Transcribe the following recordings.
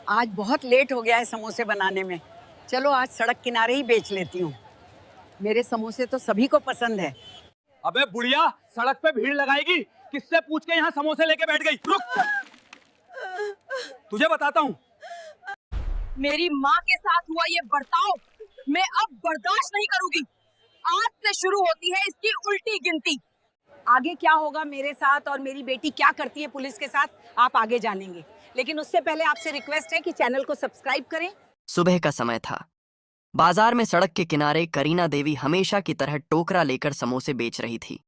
आज बहुत लेट हो गया है समोसे बनाने में। चलो आज सड़क किनारे ही बेच लेती हूँ। मेरे समोसे तो सभी को पसंद है। अबे बुढ़िया, सड़क पे भीड़ लगाएगी, किससे पूछ के यहाँ समोसे लेके बैठ गई? रुक, तुझे बताता हूँ। मेरी माँ के साथ हुआ ये बर्ताव मैं अब बर्दाश्त नहीं करूंगी। आज से शुरू होती है इसकी उल्टी गिनती। आगे क्या होगा मेरे साथ और मेरी बेटी क्या करती है पुलिस के साथ, आप आगे जानेंगे। लेकिन उससे पहले आपसे रिक्वेस्ट है कि चैनल को सब्सक्राइब करें। सुबह का समय था। बाजार में सड़क के किनारे करीना देवी हमेशा की तरह टोकरा लेकर समोसे बेच रही थी।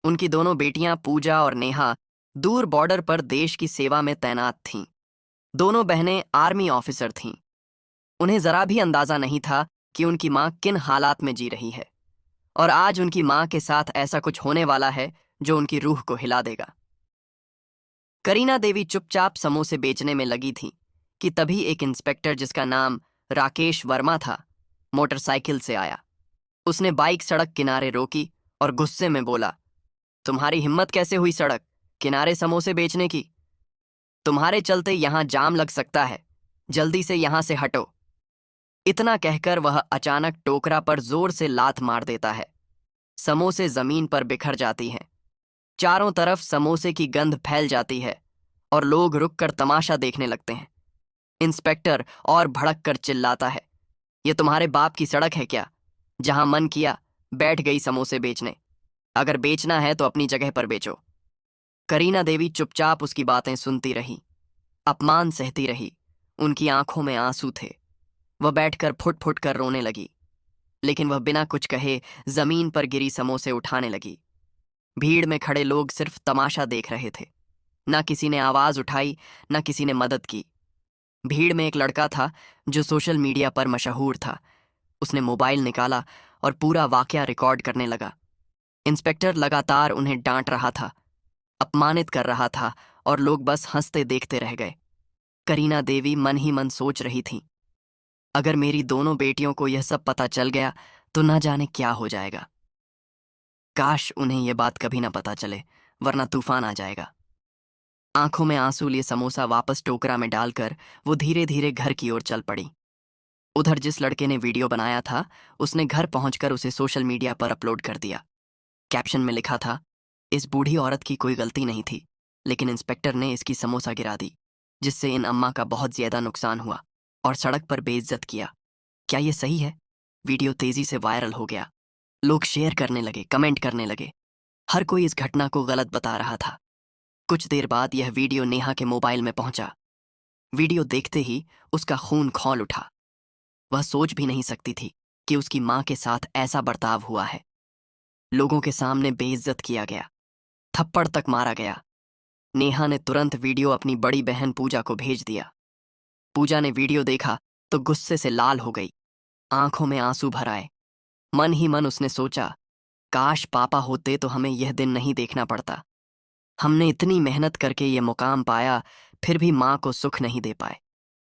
उनकी दोनों बेटियां पूजा और नेहा दूर बॉर्डर पर देश की सेवा में तैनात थीं। दोनों बहनें आर्मी ऑफिसर थीं। उन्हें जरा भी अंदाजा नहीं था कि उनकी मां किन हालात में जी रही है, और आज उनकी मां के साथ ऐसा कुछ होने वाला है जो उनकी रूह को हिला देगा। करीना देवी चुपचाप समोसे बेचने में लगी थी कि तभी एक इंस्पेक्टर जिसका नाम राकेश वर्मा था, मोटरसाइकिल से आया। उसने बाइक सड़क किनारे रोकी और गुस्से में बोला, तुम्हारी हिम्मत कैसे हुई सड़क किनारे समोसे बेचने की? तुम्हारे चलते यहां जाम लग सकता है, जल्दी से यहां से हटो। इतना कहकर वह अचानक टोकरा पर जोर से लात मार देता है। समोसे जमीन पर बिखर जाती हैं। चारों तरफ समोसे की गंध फैल जाती है और लोग रुककर तमाशा देखने लगते हैं। इंस्पेक्टर और भड़क कर चिल्लाता है, ये तुम्हारे बाप की सड़क है क्या? जहां मन किया बैठ गई समोसे बेचने। अगर बेचना है तो अपनी जगह पर बेचो। करीना देवी चुपचाप उसकी बातें सुनती रही, अपमान सहती रही। उनकी आंखों में आंसू थे। वह बैठकर फुट फुट कर रोने लगी, लेकिन वह बिना कुछ कहे जमीन पर गिरी समोसे उठाने लगी। भीड़ में खड़े लोग सिर्फ तमाशा देख रहे थे। न किसी ने आवाज उठाई, न किसी ने मदद की। भीड़ में एक लड़का था जो सोशल मीडिया पर मशहूर था। उसने मोबाइल निकाला और पूरा वाकया रिकॉर्ड करने लगा। इंस्पेक्टर लगातार उन्हें डांट रहा था, अपमानित कर रहा था, और लोग बस हंसते देखते रह गए। करीना देवी मन ही मन सोच रही थी, अगर मेरी दोनों बेटियों को यह सब पता चल गया तो न जाने क्या हो जाएगा। काश उन्हें यह बात कभी न पता चले, वरना तूफान आ जाएगा। आंखों में आंसू लिए समोसा वापस टोकरा में डालकर वो धीरे धीरे घर की ओर चल पड़ी। उधर जिस लड़के ने वीडियो बनाया था, उसने घर पहुंचकर उसे सोशल मीडिया पर अपलोड कर दिया। कैप्शन में लिखा था, इस बूढ़ी औरत की कोई गलती नहीं थी, लेकिन इंस्पेक्टर ने इसकी समोसा गिरा दी, जिससे इन अम्मा का बहुत ज्यादा नुकसान हुआ और सड़क पर बेइज्जत किया। क्या ये सही है? वीडियो तेजी से वायरल हो गया। लोग शेयर करने लगे, कमेंट करने लगे। हर कोई इस घटना को गलत बता रहा था। कुछ देर बाद यह वीडियो नेहा के मोबाइल में पहुंचा। वीडियो देखते ही उसका खून खौल उठा। वह सोच भी नहीं सकती थी कि उसकी मां के साथ ऐसा बर्ताव हुआ है। लोगों के सामने बेइज्जत किया गया, थप्पड़ तक मारा गया। नेहा ने तुरंत वीडियो अपनी बड़ी बहन पूजा को भेज दिया। पूजा ने वीडियो देखा तो गुस्से से लाल हो गई, आंखों में आंसू भर आए। मन ही मन उसने सोचा, काश पापा होते तो हमें यह दिन नहीं देखना पड़ता। हमने इतनी मेहनत करके ये मुकाम पाया, फिर भी मां को सुख नहीं दे पाए।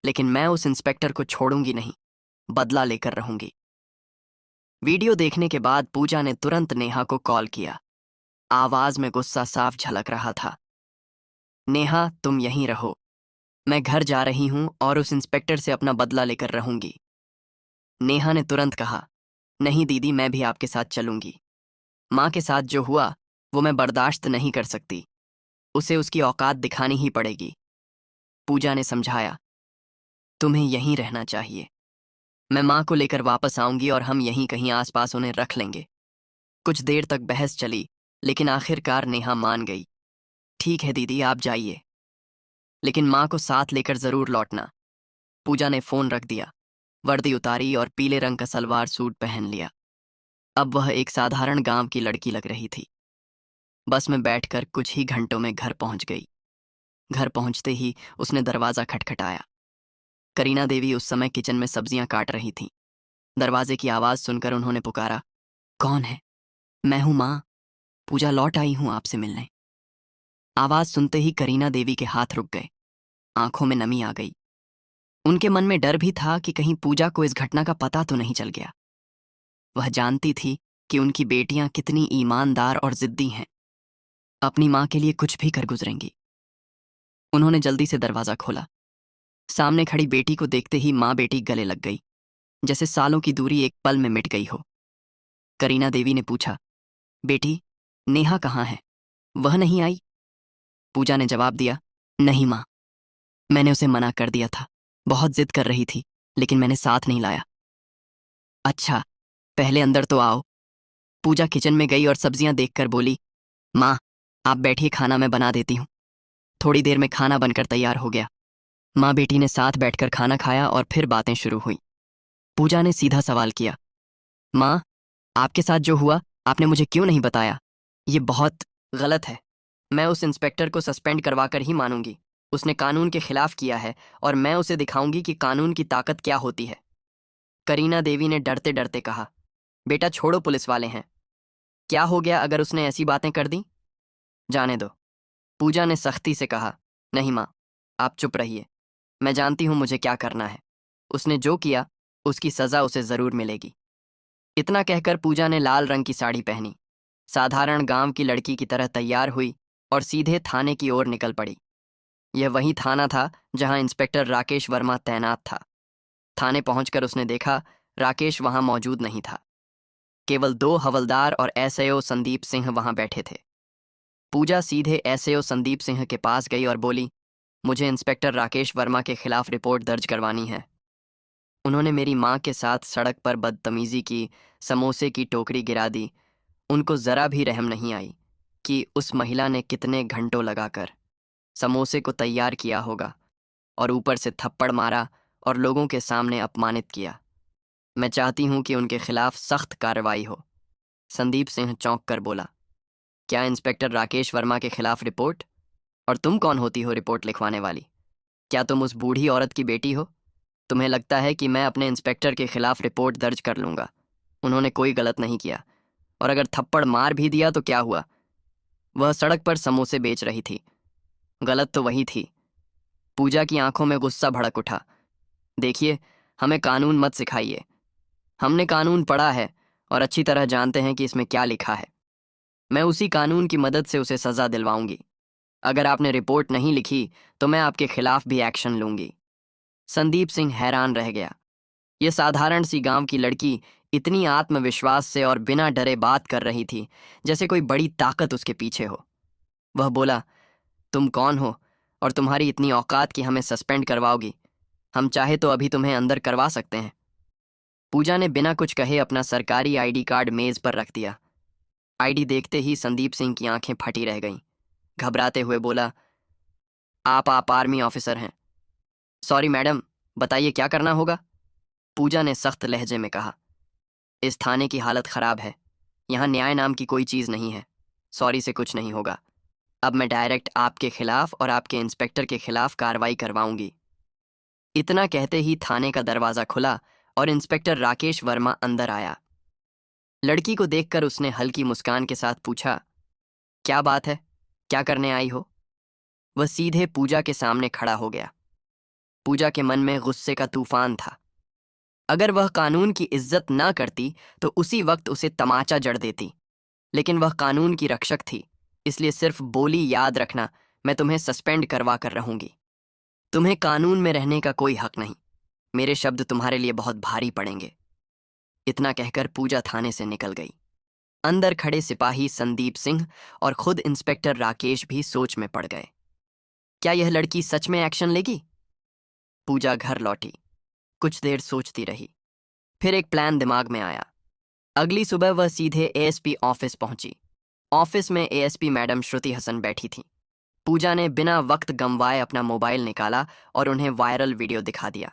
लेकिन मैं उस इंस्पेक्टर को छोड़ूंगी नहीं, बदला लेकर रहूंगी। वीडियो देखने के बाद पूजा ने तुरंत नेहा को कॉल किया। आवाज में गुस्सा साफ झलक रहा था। नेहा, तुम यहीं रहो, मैं घर जा रही हूं और उस इंस्पेक्टर से अपना बदला लेकर रहूंगी। नेहा ने तुरंत कहा, नहीं दीदी, मैं भी आपके साथ चलूंगी। मां के साथ जो हुआ वो मैं बर्दाश्त नहीं कर सकती, उसे उसकी औकात दिखानी ही पड़ेगी। पूजा ने समझाया, तुम्हें यहीं रहना चाहिए। मैं मां को लेकर वापस आऊंगी और हम यहीं कहीं आसपास उन्हें रख लेंगे। कुछ देर तक बहस चली, लेकिन आखिरकार नेहा मान गई। ठीक है दीदी, आप जाइए, लेकिन मां को साथ लेकर जरूर लौटना। पूजा ने फोन रख दिया, वर्दी उतारी और पीले रंग का सलवार सूट पहन लिया। अब वह एक साधारण गांव की लड़की लग रही थी। बस में बैठकर कुछ ही घंटों में घर पहुंच गई। घर पहुंचते ही उसने दरवाजा खटखटाया। करीना देवी उस समय किचन में सब्जियां काट रही थीं। दरवाजे की आवाज सुनकर उन्होंने पुकारा, कौन है? मैं हूं मां, पूजा लौट आई हूं आपसे मिलने। आवाज सुनते ही करीना देवी के हाथ रुक गए, आंखों में नमी आ गई। उनके मन में डर भी था कि कहीं पूजा को इस घटना का पता तो नहीं चल गया। वह जानती थी कि उनकी बेटियां कितनी ईमानदार और जिद्दी हैं, अपनी मां के लिए कुछ भी कर गुजरेंगी। उन्होंने जल्दी से दरवाजा खोला। सामने खड़ी बेटी को देखते ही माँ बेटी गले लग गई, जैसे सालों की दूरी एक पल में मिट गई हो। करीना देवी ने पूछा, बेटी नेहा कहाँ है, वह नहीं आई? पूजा ने जवाब दिया, नहीं माँ, मैंने उसे मना कर दिया था, बहुत जिद कर रही थी, लेकिन मैंने साथ नहीं लाया। अच्छा, पहले अंदर तो आओ। पूजा किचन में गई और सब्जियां देखकर बोली, माँ आप बैठिए, खाना मैं बना देती हूँ। थोड़ी देर में खाना बनकर तैयार हो गया। माँ बेटी ने साथ बैठकर खाना खाया और फिर बातें शुरू हुई। पूजा ने सीधा सवाल किया, माँ आपके साथ जो हुआ आपने मुझे क्यों नहीं बताया? ये बहुत गलत है। मैं उस इंस्पेक्टर को सस्पेंड करवाकर ही मानूंगी। उसने कानून के खिलाफ किया है और मैं उसे दिखाऊंगी कि कानून की ताकत क्या होती है। करीना देवी ने डरते डरते कहा, बेटा छोड़ो, पुलिस वाले हैं, क्या हो गया अगर उसने ऐसी बातें कर दी? जाने दो। पूजा ने सख्ती से कहा, नहीं माँ, आप चुप रहिए, मैं जानती हूँ मुझे क्या करना है। उसने जो किया उसकी सजा उसे जरूर मिलेगी। इतना कहकर पूजा ने लाल रंग की साड़ी पहनी, साधारण गांव की लड़की की तरह तैयार हुई और सीधे थाने की ओर निकल पड़ी। यह वही थाना था जहां इंस्पेक्टर राकेश वर्मा तैनात था। थाने पहुंचकर उसने देखा राकेश वहां मौजूद नहीं था। केवल 2 हवलदार और एसएओ संदीप सिंह वहां बैठे थे। पूजा सीधे एसएओ संदीप सिंह के पास गई और बोली, मुझे इंस्पेक्टर राकेश वर्मा के खिलाफ रिपोर्ट दर्ज करवानी है। उन्होंने मेरी माँ के साथ सड़क पर बदतमीजी की, समोसे की टोकरी गिरा दी। उनको जरा भी रहम नहीं आई कि उस महिला ने कितने घंटों लगाकर समोसे को तैयार किया होगा और ऊपर से थप्पड़ मारा और लोगों के सामने अपमानित किया। मैं चाहती हूं कि उनके खिलाफ सख्त कार्रवाई हो। संदीप सिंह चौंक कर बोला, क्या इंस्पेक्टर राकेश वर्मा के खिलाफ रिपोर्ट? और तुम कौन होती हो रिपोर्ट लिखवाने वाली? क्या तुम उस बूढ़ी औरत की बेटी हो? तुम्हें लगता है कि मैं अपने इंस्पेक्टर के खिलाफ रिपोर्ट दर्ज कर लूंगा? उन्होंने कोई गलत नहीं किया, और अगर थप्पड़ मार भी दिया तो क्या हुआ? वह सड़क पर समोसे बेच रही थी, गलत तो वही थी। पूजा की आंखों में गुस्सा भड़क उठा। देखिए, हमें कानून मत सिखाइए। हमने कानून पढ़ा है और अच्छी तरह जानते हैं कि इसमें क्या लिखा है। मैं उसी कानून की मदद से उसे सजा दिलवाऊंगी। अगर आपने रिपोर्ट नहीं लिखी तो मैं आपके खिलाफ भी एक्शन लूंगी। संदीप सिंह हैरान रह गया। यह साधारण सी गांव की लड़की इतनी आत्मविश्वास से और बिना डरे बात कर रही थी जैसे कोई बड़ी ताकत उसके पीछे हो। वह बोला, तुम कौन हो और तुम्हारी इतनी औकात कि हमें सस्पेंड करवाओगी? हम चाहे तो अभी तुम्हें अंदर करवा सकते हैं। पूजा ने बिना कुछ कहे अपना सरकारी आईडी कार्ड मेज पर रख दिया। आईडी देखते ही संदीप सिंह की आंखें फटी रह गईं। घबराते हुए बोला, आप आर्मी ऑफिसर हैं? सॉरी मैडम, बताइए क्या करना होगा? पूजा ने सख्त लहजे में कहा, इस थाने की हालत खराब है, यहाँ न्याय नाम की कोई चीज़ नहीं है। सॉरी से कुछ नहीं होगा। अब मैं डायरेक्ट आपके खिलाफ और आपके इंस्पेक्टर के खिलाफ कार्रवाई करवाऊंगी। इतना कहते ही थाने का दरवाज़ा खुला और इंस्पेक्टर राकेश वर्मा अंदर आया। लड़की को देखकर उसने हल्की मुस्कान के साथ पूछा, क्या बात है, क्या करने आई हो? वह सीधे पूजा के सामने खड़ा हो गया। पूजा के मन में गुस्से का तूफान था। अगर वह कानून की इज्जत ना करती तो उसी वक्त उसे तमाचा जड़ देती, लेकिन वह कानून की रक्षक थी, इसलिए सिर्फ बोली, याद रखना, मैं तुम्हें सस्पेंड करवा कर रहूंगी। तुम्हें कानून में रहने का कोई हक नहीं। मेरे शब्द तुम्हारे लिए बहुत भारी पड़ेंगे। इतना कहकर पूजा थाने से निकल गई। अंदर खड़े सिपाही संदीप सिंह और खुद इंस्पेक्टर राकेश भी सोच में पड़ गए। क्या यह लड़की सच में एक्शन लेगी? पूजा घर लौटी, कुछ देर सोचती रही, फिर एक प्लान दिमाग में आया। अगली सुबह वह सीधे एएसपी ऑफिस पहुंची। ऑफिस में एएसपी मैडम श्रुति हसन बैठी थी। पूजा ने बिना वक्त गंवाए अपना मोबाइल निकाला और उन्हें वायरल वीडियो दिखा दिया।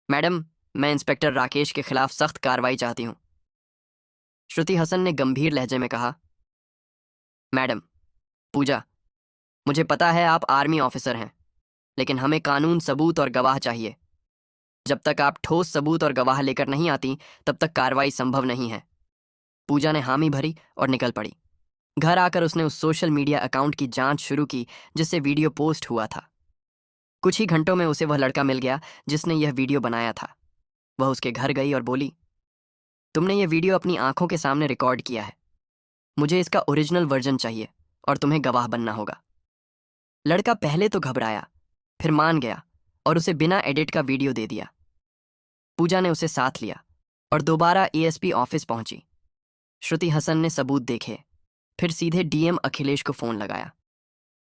मैडम, मैं इंस्पेक्टर राकेश के खिलाफ सख्त कार्रवाई चाहती हूं। श्रुति हसन ने गंभीर लहजे में कहा, मैडम, पूजा, मुझे पता है आप आर्मी ऑफिसर हैं, लेकिन हमें कानून, सबूत और गवाह चाहिए। जब तक आप ठोस सबूत और गवाह लेकर नहीं आती तब तक कार्रवाई संभव नहीं है। पूजा ने हामी भरी और निकल पड़ी। घर आकर उसने उस सोशल मीडिया अकाउंट की जांच शुरू की जिससे वीडियो पोस्ट हुआ था। कुछ ही घंटों में उसे वह लड़का मिल गया जिसने यह वीडियो बनाया था। वह उसके घर गई और बोली, तुमने यह वीडियो अपनी आंखों के सामने रिकॉर्ड किया है, मुझे इसका ओरिजिनल वर्जन चाहिए और तुम्हें गवाह बनना होगा। लड़का पहले तो घबराया, फिर मान गया और उसे बिना एडिट का वीडियो दे दिया। पूजा ने उसे साथ लिया और दोबारा एएसपी ऑफिस पहुंची। श्रुति हसन ने सबूत देखे, फिर सीधे डीएम अखिलेश को फोन लगाया।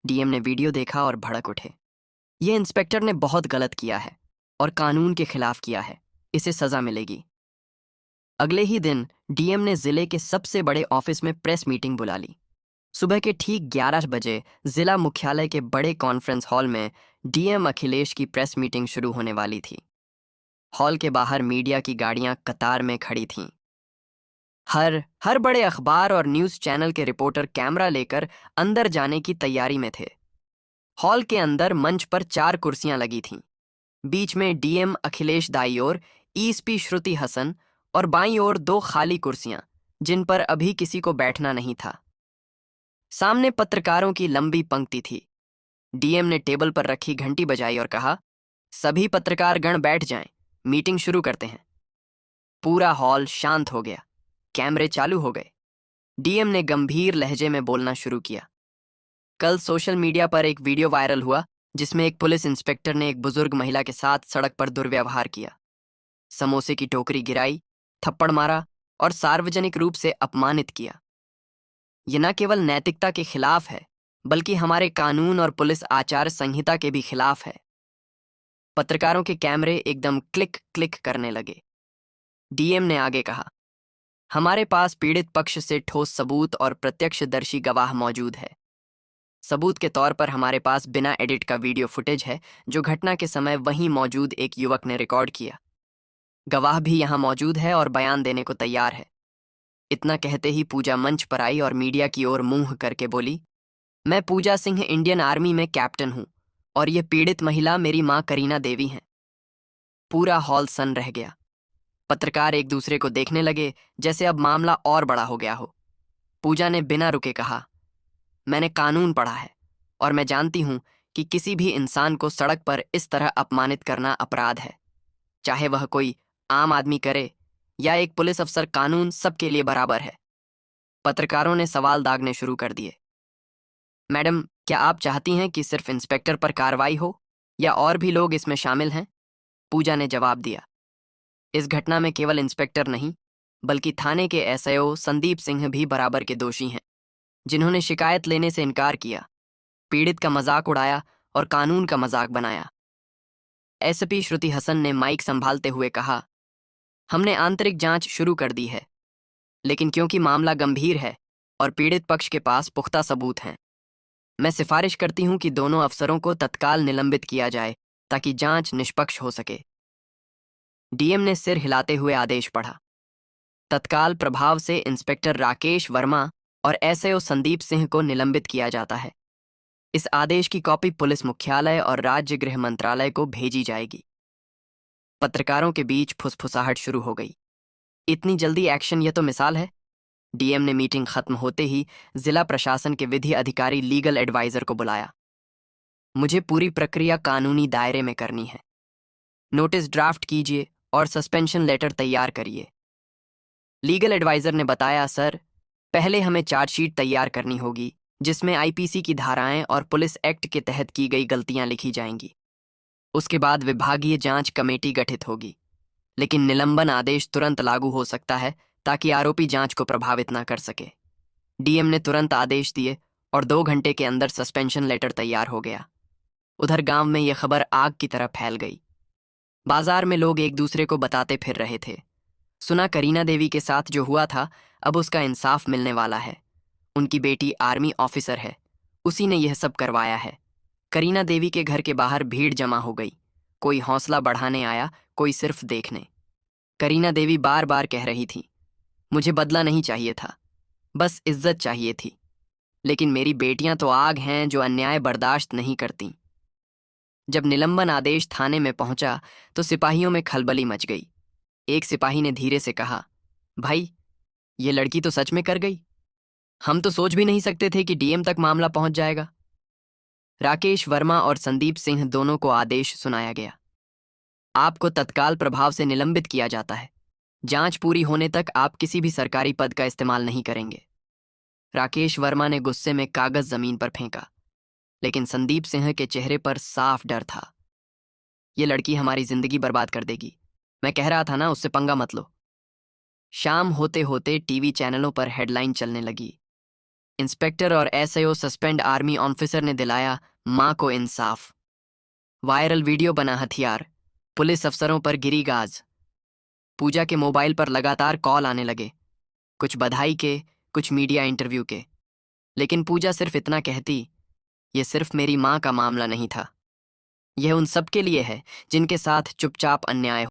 डीएम ने वीडियो देखा और भड़क उठे। ये इंस्पेक्टर ने बहुत गलत किया है और कानून के खिलाफ किया है, इसे सजा मिलेगी। अगले ही दिन डीएम ने जिले के सबसे बड़े ऑफिस में प्रेस मीटिंग बुला ली। सुबह के ठीक 11 बजे जिला मुख्यालय के बड़े कॉन्फ्रेंस हॉल में डीएम अखिलेश की प्रेस मीटिंग शुरू होने वाली थी। हॉल के बाहर मीडिया की गाड़ियां कतार में खड़ी थीं। हर बड़े अखबार और न्यूज़ चैनल के रिपोर्टर कैमरा लेकर अंदर जाने की तैयारी में थे। हॉल के अंदर मंच पर 4 कुर्सियां लगी थीं। बीच में डीएम अखिलेश दाईं ओर, ईएसपी श्रुति हसन और बाईं ओर 2 खाली कुर्सियां जिन पर अभी किसी को बैठना नहीं था। सामने पत्रकारों की लंबी पंक्ति थी। डीएम ने टेबल पर रखी घंटी बजाई और कहा, सभी पत्रकारगण बैठ जाएं, मीटिंग शुरू करते हैं। पूरा हॉल शांत हो गया, कैमरे चालू हो गए। डीएम ने गंभीर लहजे में बोलना शुरू किया। कल सोशल मीडिया पर एक वीडियो वायरल हुआ जिसमें एक पुलिस इंस्पेक्टर ने एक बुजुर्ग महिला के साथ सड़क पर दुर्व्यवहार किया, समोसे की टोकरी गिराई, थप्पड़ मारा और सार्वजनिक रूप से अपमानित किया। यह न केवल नैतिकता के खिलाफ है, बल्कि हमारे कानून और पुलिस आचार संहिता के भी खिलाफ है। पत्रकारों के कैमरे एकदम क्लिक क्लिक करने लगे। डीएम ने आगे कहा, हमारे पास पीड़ित पक्ष से ठोस सबूत और प्रत्यक्षदर्शी गवाह मौजूद है। सबूत के तौर पर हमारे पास बिना एडिट का वीडियो फुटेज है जो घटना के समय वहीं मौजूद एक युवक ने रिकॉर्ड किया। गवाह भी यहां मौजूद है और बयान देने को तैयार है। इतना कहते ही पूजा मंच पर आई और मीडिया की ओर मुंह करके बोली, मैं पूजा सिंह इंडियन आर्मी में कैप्टन हूं और ये पीड़ित महिला मेरी मां करीना देवी हैं। पूरा हॉल सन्न रह गया। पत्रकार एक दूसरे को देखने लगे जैसे अब मामला और बड़ा हो गया हो। पूजा ने बिना रुके कहा, मैंने कानून पढ़ा है और मैं जानती हूं कि किसी भी इंसान को सड़क पर इस तरह अपमानित करना अपराध है, चाहे वह कोई आम आदमी करे या एक पुलिस अफसर, कानून सबके लिए बराबर है। पत्रकारों ने सवाल दागने शुरू कर दिए। मैडम, क्या आप चाहती हैं कि सिर्फ इंस्पेक्टर पर कार्रवाई हो या और भी लोग इसमें शामिल हैं? पूजा ने जवाब दिया, इस घटना में केवल इंस्पेक्टर नहीं बल्कि थाने के एसआईओ संदीप सिंह भी बराबर के दोषी हैं, जिन्होंने शिकायत लेने से इनकार किया, पीड़ित का मजाक उड़ाया और कानून का मजाक बनाया। एसपी श्रुति हसन ने माइक संभालते हुए कहा, हमने आंतरिक जांच शुरू कर दी है, लेकिन क्योंकि मामला गंभीर है और पीड़ित पक्ष के पास पुख्ता सबूत हैं, मैं सिफारिश करती हूं कि दोनों अफसरों को तत्काल निलंबित किया जाए ताकि जांच निष्पक्ष हो सके। डीएम ने सिर हिलाते हुए आदेश पढ़ा। तत्काल प्रभाव से इंस्पेक्टर राकेश वर्मा और एसआईओ संदीप सिंह को निलंबित किया जाता है। इस आदेश की कॉपी पुलिस मुख्यालय और राज्य गृह मंत्रालय को भेजी जाएगी। पत्रकारों के बीच फुसफुसाहट शुरू हो गई। इतनी जल्दी एक्शन, यह तो मिसाल है। डीएम ने मीटिंग खत्म होते ही जिला प्रशासन के विधि अधिकारी लीगल एडवाइजर को बुलाया। मुझे पूरी प्रक्रिया कानूनी दायरे में करनी है। नोटिस ड्राफ्ट कीजिए और सस्पेंशन लेटर तैयार करिए। लीगल एडवाइजर ने बताया, सर, पहले हमें चार्जशीट तैयार करनी होगी जिसमें आईपीसी की धाराएं और पुलिस एक्ट के तहत की गई गलतियां लिखी जाएंगी। उसके बाद विभागीय जांच कमेटी गठित होगी, लेकिन निलंबन आदेश तुरंत लागू हो सकता है ताकि आरोपी जांच को प्रभावित न कर सके। डीएम ने तुरंत आदेश दिए और 2 घंटे के अंदर सस्पेंशन लेटर तैयार हो गया। उधर गांव में यह खबर आग की तरह फैल गई। बाजार में लोग एक दूसरे को बताते फिर रहे थे, सुना करीना देवी के साथ जो हुआ था अब उसका इंसाफ मिलने वाला है। उनकी बेटी आर्मी ऑफिसर है, उसी ने यह सब करवाया है। करीना देवी के घर के बाहर भीड़ जमा हो गई। कोई हौसला बढ़ाने आया, कोई सिर्फ देखने। करीना देवी बार बार कह रही थी, मुझे बदला नहीं चाहिए था, बस इज्जत चाहिए थी। लेकिन मेरी बेटियां तो आग हैं जो अन्याय बर्दाश्त नहीं करती। जब निलंबन आदेश थाने में पहुंचा तो सिपाहियों में खलबली मच गई। एक सिपाही ने धीरे से कहा, भाई, ये लड़की तो सच में कर गई। हम तो सोच भी नहीं सकते थे कि डीएम तक मामला पहुंच जाएगा। राकेश वर्मा और संदीप सिंह दोनों को आदेश सुनाया गया। आपको तत्काल प्रभाव से निलंबित किया जाता है। जांच पूरी होने तक आप किसी भी सरकारी पद का इस्तेमाल नहीं करेंगे। राकेश वर्मा ने गुस्से में कागज जमीन पर फेंका, लेकिन संदीप सिंह के चेहरे पर साफ डर था। ये लड़की हमारी जिंदगी बर्बाद कर देगी। मैं कह रहा था ना, उससे पंगा मत लो। शाम होते होते टीवी चैनलों पर हेडलाइन चलने लगी। इंस्पेक्टर और एसआईओ सस्पेंड आर्मी ऑफिसर ने दिलाया मां को इंसाफ। वायरल वीडियो बना हथियार, पुलिस अफसरों पर गिरी गाज। पूजा के मोबाइल पर लगातार कॉल आने लगे, कुछ बधाई के, कुछ मीडिया इंटरव्यू के। लेकिन पूजा सिर्फ इतना कहती, ये सिर्फ मेरी मां का मामला नहीं था, यह उन सब के लिए है जिनके साथ चुपचाप अन्याय